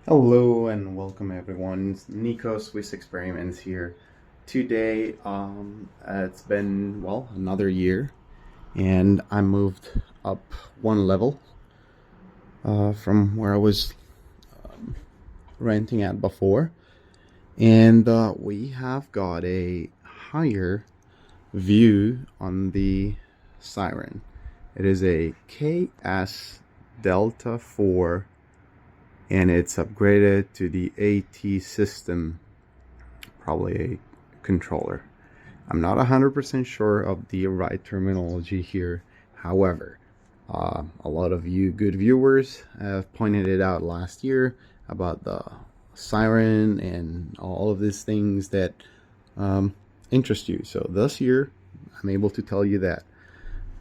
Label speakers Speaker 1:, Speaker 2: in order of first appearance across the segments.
Speaker 1: Hello and welcome everyone. Nico Swiss Experiments here. Today, it's been, another year, and I moved up one level from where I was renting at before, and we have got a higher view on the Siren. It is a KS Delta 4, and it's upgraded to the AT system, probably a controller. I'm not 100% sure of the right terminology here. However, a lot of you good viewers have pointed it out last year about the siren and all of these things that interest you. So this year, I'm able to tell you that.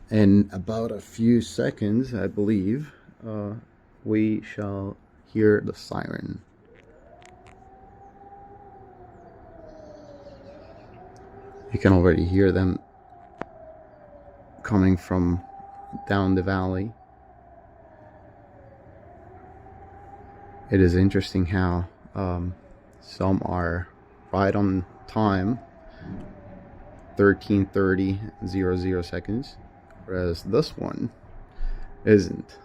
Speaker 1: In about a few seconds, I believe, we shall hear the siren. You can already hear them coming from down the valley. It is interesting how some are right on time, 13:30:00 seconds, whereas this one isn't.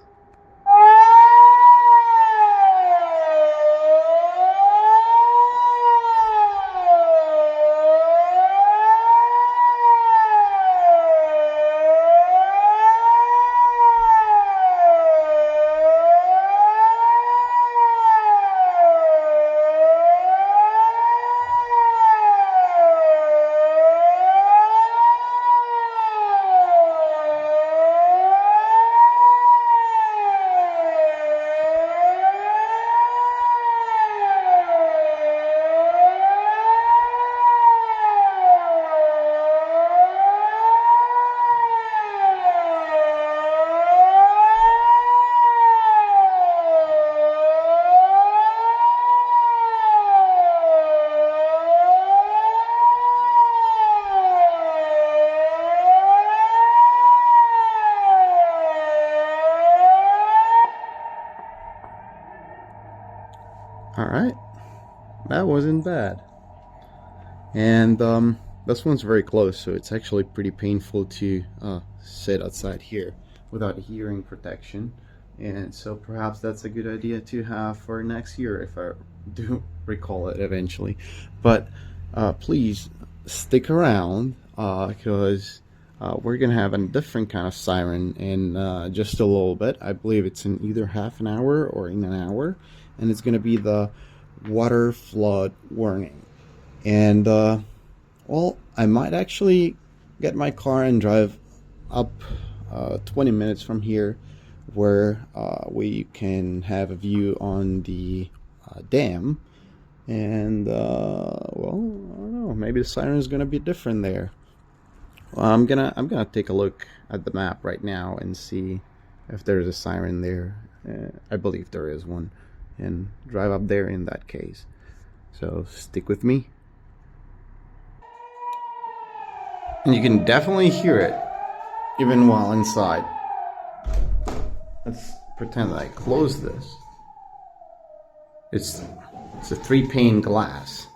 Speaker 1: All right, that wasn't bad. And this one's very close, so it's actually pretty painful to sit outside here without hearing protection. And so perhaps that's a good idea to have for next year if I do recall it eventually. But please stick around because we're gonna have a different kind of siren in just a little bit. I believe it's in either half an hour or in an hour, and it's gonna be the water flood warning. And I might actually get my car and drive up 20 minutes from here, where we can have a view on the dam. And I don't know, maybe the siren is gonna be different there. I'm gonna take a look at the map right now and see if there's a siren there. I believe there is one, and drive up there in that case. So stick with me. And you can definitely hear it even while inside. Let's pretend that I close this. It's a 3-pane glass.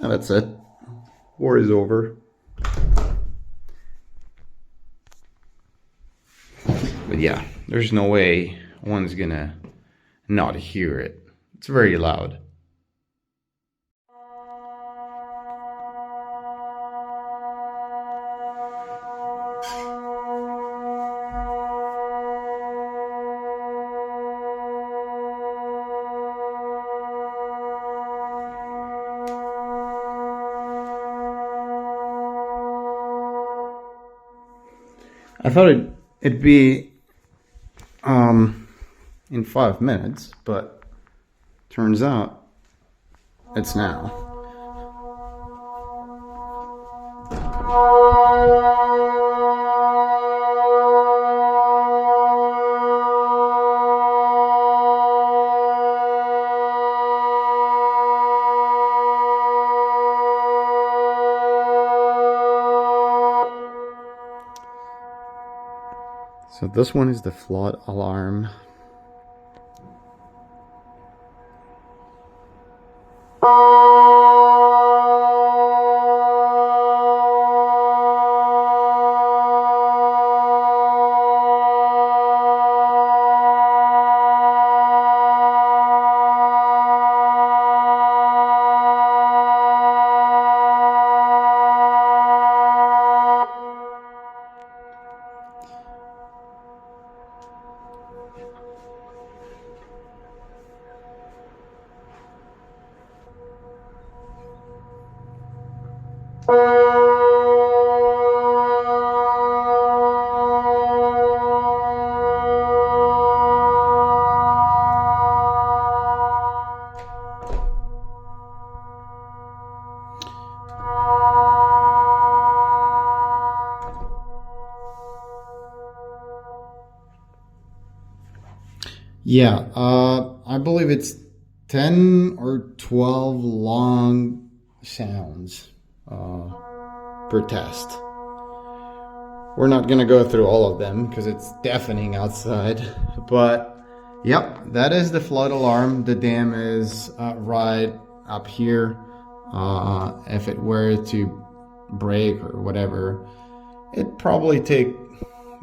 Speaker 1: And that's it. War is over. But yeah, there's no way one's gonna not hear it. It's very loud. I thought it'd be in 5 minutes, but turns out it's now. So this one is the flood alarm. Yeah, I believe it's 10 or 12 long sounds per test. We're not gonna go through all of them because it's deafening outside, but yep, that is the flood alarm. The dam is right up here. If it were to break or whatever, it'd probably take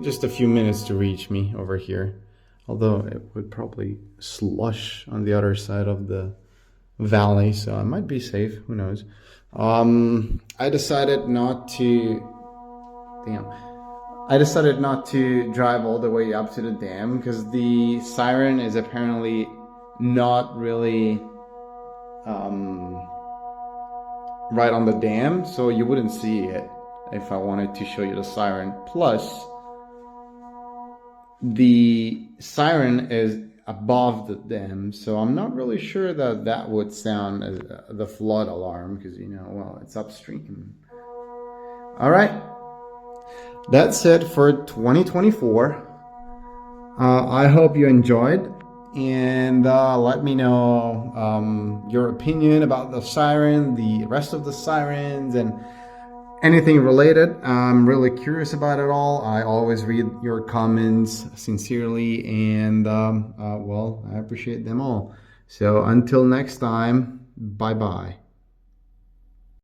Speaker 1: just a few minutes to reach me over here. Although it would probably slush on the other side of the valley, so I might be safe, who knows. I decided not to drive all the way up to the dam because the siren is apparently not really right on the dam, so you wouldn't see it if I wanted to show you the siren. Plus, the siren is above the dam, so I'm not really sure that that would sound as the flood alarm because, you know, well, it's upstream. All right, that's it for 2024. I hope you enjoyed, and let me know your opinion about the siren, the rest of the sirens, and anything related. I'm really curious about it all. I always read your comments sincerely, and well, I appreciate them all. So until next time, bye bye.